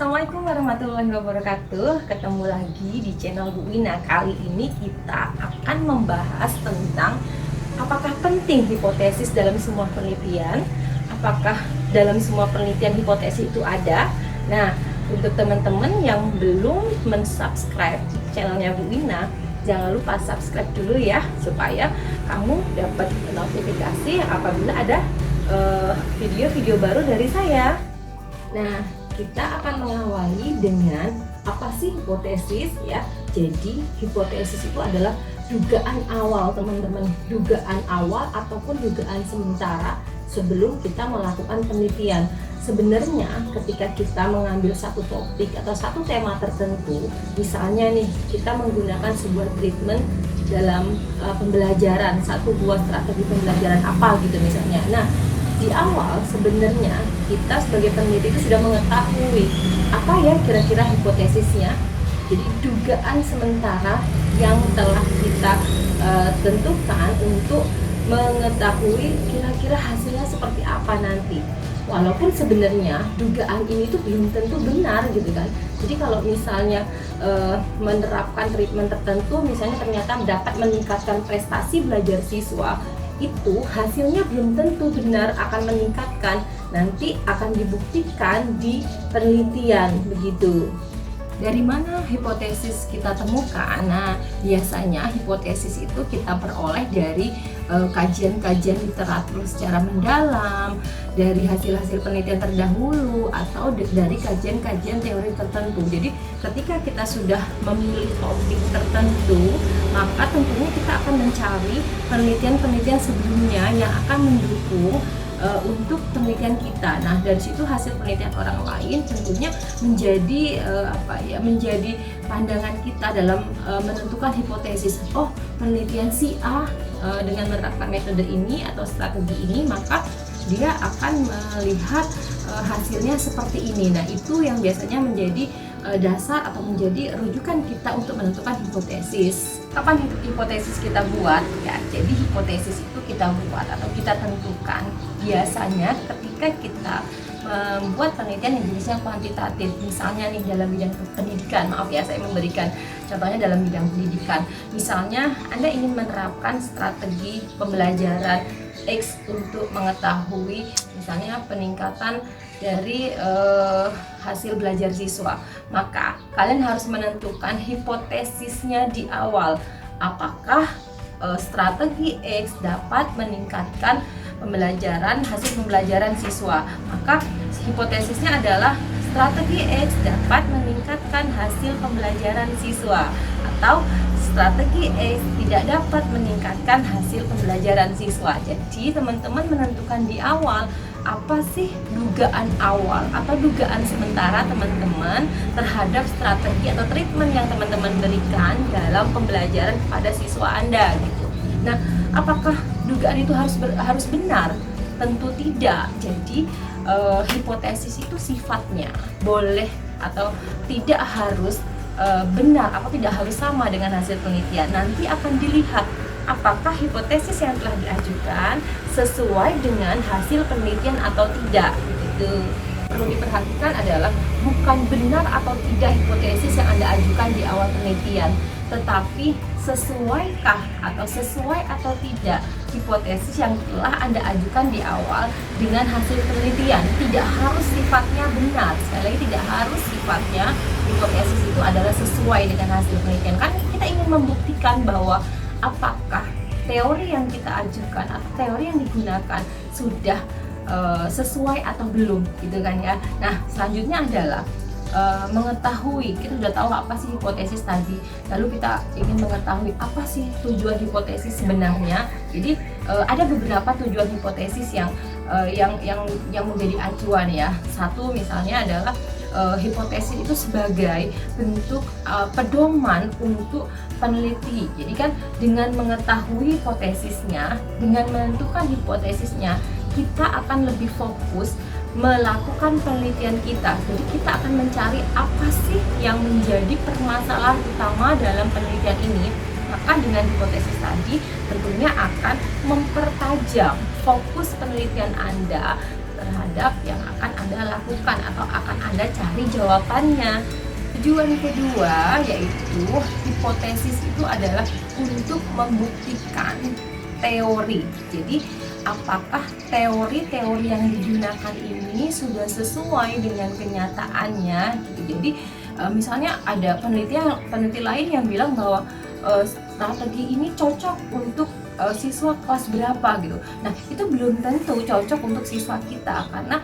Assalamualaikum warahmatullahi wabarakatuh. Ketemu lagi di channel Bu Wina. Kali ini kita akan membahas tentang apakah penting hipotesis dalam semua penelitian. Apakah dalam semua penelitian hipotesis itu ada? Nah, untuk teman-teman yang belum mensubscribe channelnya Bu Wina, jangan lupa subscribe dulu ya, supaya kamu dapat notifikasi apabila ada video-video baru dari saya. Nah, kita akan mengawali dengan apa sih hipotesis ya. Jadi hipotesis itu adalah dugaan awal teman-teman, dugaan awal ataupun dugaan sementara sebelum kita melakukan penelitian. Sebenarnya ketika kita mengambil satu topik atau satu tema tertentu, misalnya nih kita menggunakan sebuah treatment dalam pembelajaran, satu buah strategi pembelajaran apa gitu misalnya. Nah, di awal sebenarnya kita sebagai peneliti itu sudah mengetahui apa ya kira-kira hipotesisnya. Jadi dugaan sementara yang telah kita tentukan untuk mengetahui kira-kira hasilnya seperti apa nanti. Walaupun sebenarnya dugaan ini tuh belum tentu benar gitu kan. Jadi kalau misalnya menerapkan treatment tertentu, misalnya ternyata dapat meningkatkan prestasi belajar siswa, itu hasilnya belum tentu benar akan meningkatkan, nanti akan dibuktikan di penelitian begitu. Dari mana hipotesis kita temukan? Nah, biasanya hipotesis itu kita peroleh dari kajian-kajian literatur secara mendalam, dari hasil-hasil penelitian terdahulu, atau dari kajian-kajian teori tertentu. Jadi ketika kita sudah memilih topik tertentu, maka tentunya kita akan mencari penelitian-penelitian sebelumnya yang akan mendukung untuk penelitian kita. Nah, dari situ hasil penelitian orang lain tentunya menjadi menjadi pandangan kita dalam menentukan hipotesis. Oh, penelitian si A dengan menerapkan metode ini atau strategi ini, maka dia akan melihat hasilnya seperti ini. Nah, itu yang biasanya menjadi dasar atau menjadi rujukan kita untuk menentukan hipotesis. Kapan hipotesis kita buat? Ya, jadi hipotesis itu kita buat atau kita tentukan biasanya ketika kita membuat penelitian yang jenisnya kuantitatif. Misalnya nih dalam bidang pendidikan, maaf ya saya memberikan contohnya dalam bidang pendidikan. Misalnya Anda ingin menerapkan strategi pembelajaran X untuk mengetahui misalnya peningkatan dari hasil belajar siswa, maka kalian harus menentukan hipotesisnya di awal. Apakah strategi X dapat meningkatkan hasil pembelajaran siswa? Maka hipotesisnya adalah strategi X dapat meningkatkan hasil pembelajaran siswa, atau strategi X tidak dapat meningkatkan hasil pembelajaran siswa. Jadi teman-teman menentukan di awal apa sih dugaan awal atau dugaan sementara teman-teman terhadap strategi atau treatment yang teman-teman berikan dalam pembelajaran kepada siswa Anda gitu. Nah, apakah dugaan itu harus benar? Tentu tidak. Jadi hipotesis itu sifatnya boleh atau tidak harus benar atau tidak harus sama dengan hasil penelitian. Nanti akan dilihat apakah hipotesis yang telah diajukan sesuai dengan hasil penelitian atau tidak gitu. Perlu diperhatikan adalah bukan benar atau tidak hipotesis yang Anda ajukan di awal penelitian, tetapi sesuaikah atau sesuai atau tidak hipotesis yang telah Anda ajukan di awal dengan hasil penelitian. Tidak harus sifatnya benar, sekali lagi tidak harus sifatnya hipotesis itu adalah sesuai dengan hasil penelitian. Kan kita ingin membuktikan bahwa apakah teori yang kita ajukan atau teori yang digunakan sudah sesuai atau belum gitu kan ya. Nah, selanjutnya adalah mengetahui, kita sudah tahu apa sih hipotesis tadi, lalu kita ingin mengetahui apa sih tujuan hipotesis sebenarnya. Jadi ada beberapa tujuan hipotesis yang menjadi acuan ya. Satu misalnya adalah hipotesis itu sebagai bentuk pedoman untuk peneliti. Jadi kan dengan mengetahui hipotesisnya, dengan menentukan hipotesisnya, kita akan lebih fokus melakukan penelitian kita. Jadi kita akan mencari apa sih yang menjadi permasalahan utama dalam penelitian ini. Maka dengan hipotesis tadi tentunya akan mempertajam fokus penelitian Anda terhadap yang akan Anda lakukan atau akan Anda cari jawabannya. Tujuan kedua yaitu hipotesis itu adalah untuk membuktikan teori. Jadi apakah teori-teori yang digunakan ini sudah sesuai dengan kenyataannya gitu. Jadi misalnya ada peneliti lain yang bilang bahwa strategi ini cocok untuk siswa kelas berapa gitu. Nah, itu belum tentu cocok untuk siswa kita karena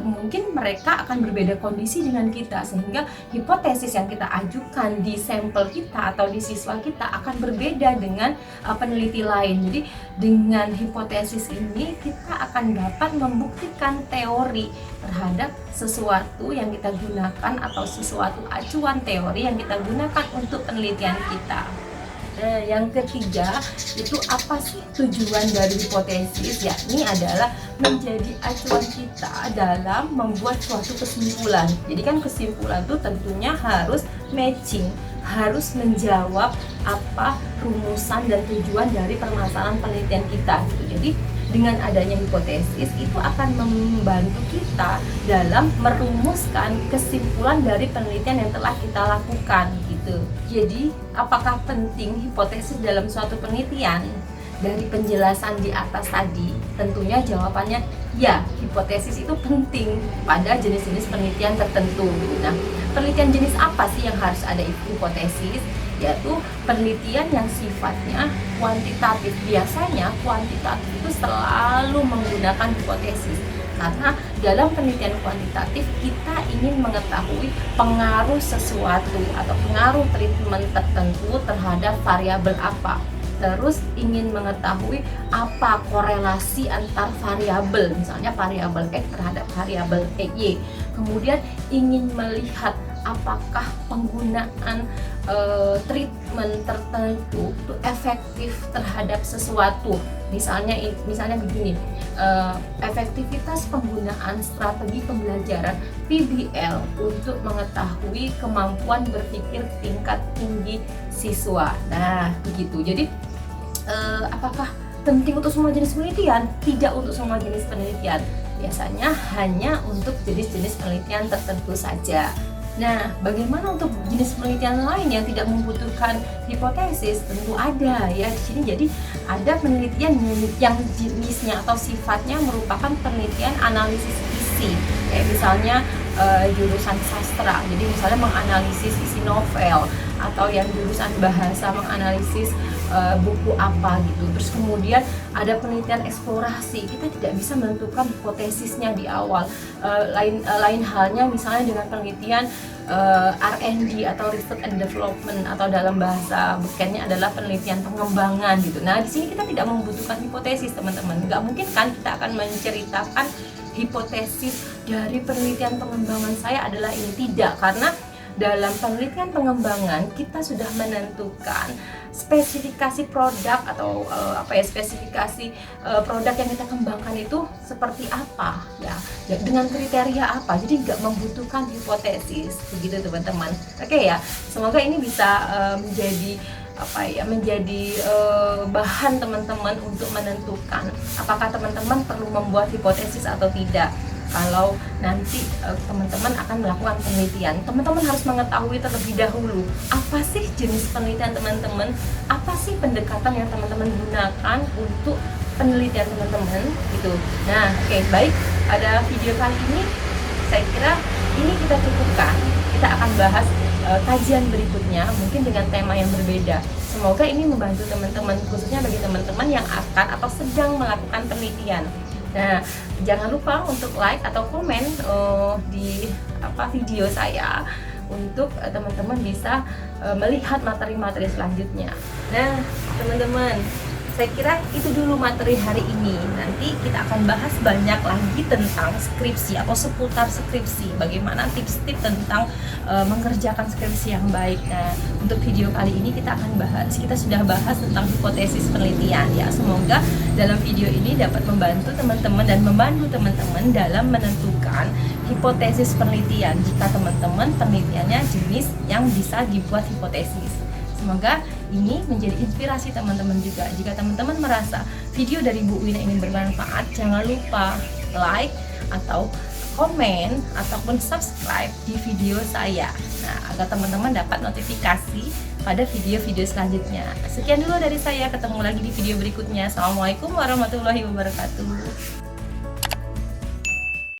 mungkin mereka akan berbeda kondisi dengan kita, sehingga hipotesis yang kita ajukan di sampel kita atau di siswa kita akan berbeda dengan peneliti lain. Jadi dengan hipotesis ini kita akan dapat membuktikan teori terhadap sesuatu yang kita gunakan atau sesuatu acuan teori yang kita gunakan untuk penelitian kita. Nah, yang ketiga itu apa sih tujuan dari hipotesis? Yakni adalah menjadi acuan kita dalam membuat suatu kesimpulan. Jadi kan kesimpulan itu tentunya harus matching, harus menjawab apa rumusan dan tujuan dari permasalahan penelitian kita gitu. Jadi dengan adanya hipotesis itu akan membantu kita dalam merumuskan kesimpulan dari penelitian yang telah kita lakukan gitu. Jadi apakah penting hipotesis dalam suatu penelitian? Dari penjelasan di atas tadi, tentunya jawabannya ya, hipotesis itu penting pada jenis-jenis penelitian tertentu. Nah, penelitian jenis apa sih yang harus ada hipotesis? Yaitu penelitian yang sifatnya kuantitatif. Biasanya kuantitatif itu selalu menggunakan hipotesis. Karena dalam penelitian kuantitatif kita ingin mengetahui pengaruh sesuatu atau pengaruh treatment tertentu terhadap variabel apa. Terus ingin mengetahui apa korelasi antar variabel, misalnya variabel X terhadap variabel Y. Kemudian ingin melihat apakah penggunaan treatment tertentu itu efektif terhadap sesuatu. Misalnya begini, efektivitas penggunaan strategi pembelajaran PBL untuk mengetahui kemampuan berpikir tingkat tinggi siswa. Nah, begitu. Jadi apakah penting untuk semua jenis penelitian? Tidak untuk semua jenis penelitian. Biasanya hanya untuk jenis-jenis penelitian tertentu saja. Nah, bagaimana untuk jenis penelitian lain yang tidak membutuhkan hipotesis? Tentu ada ya di sini. Jadi ada penelitian yang jenisnya atau sifatnya merupakan penelitian analisis isi. Kayak misalnya jurusan sastra. Jadi misalnya menganalisis isi novel, atau yang jurusan bahasa menganalisis buku apa gitu. Terus kemudian ada penelitian eksplorasi, kita tidak bisa menentukan hipotesisnya di awal. Lain halnya misalnya dengan penelitian R&D atau research and development, atau dalam bahasa bukannya adalah penelitian pengembangan gitu. Nah, di sini kita tidak membutuhkan hipotesis, teman-teman. Nggak mungkin kan kita akan menceritakan hipotesis dari penelitian pengembangan saya adalah ini, tidak, karena dalam penelitian pengembangan kita sudah menentukan spesifikasi produk atau spesifikasi produk yang kita kembangkan itu seperti apa ya, dengan kriteria apa. Jadi nggak membutuhkan hipotesis begitu teman-teman. Oke ya, semoga ini bisa menjadi bahan teman-teman untuk menentukan apakah teman-teman perlu membuat hipotesis atau tidak. Kalau nanti teman-teman akan melakukan penelitian, teman-teman harus mengetahui terlebih dahulu apa sih jenis penelitian teman-teman, apa sih pendekatan yang teman-teman gunakan untuk penelitian teman-teman gitu. Nah, oke, baik, pada video kali ini saya kira ini kita cukupkan. Kita akan bahas kajian berikutnya mungkin dengan tema yang berbeda. Semoga ini membantu teman-teman, khususnya bagi teman-teman yang akan atau sedang melakukan penelitian. Nah, jangan lupa untuk like atau komen di video saya untuk teman-teman bisa melihat materi-materi selanjutnya. Nah, teman-teman, saya kira itu dulu materi hari ini. Nanti kita akan bahas banyak lagi tentang skripsi atau seputar skripsi. Bagaimana tips-tips tentang mengerjakan skripsi yang baik. Nah, untuk video kali ini kita sudah bahas tentang hipotesis penelitian ya. Semoga dalam video ini dapat membantu teman-teman dan membantu teman-teman dalam menentukan hipotesis penelitian jika teman-teman penelitiannya jenis yang bisa dibuat hipotesis. Semoga ini menjadi inspirasi teman-teman juga. Jika teman-teman merasa video dari Bu Wina ini bermanfaat, jangan lupa like atau komen ataupun subscribe di video saya. Nah, agar teman-teman dapat notifikasi pada video-video selanjutnya. Sekian dulu dari saya, ketemu lagi di video berikutnya. Assalamualaikum warahmatullahi wabarakatuh.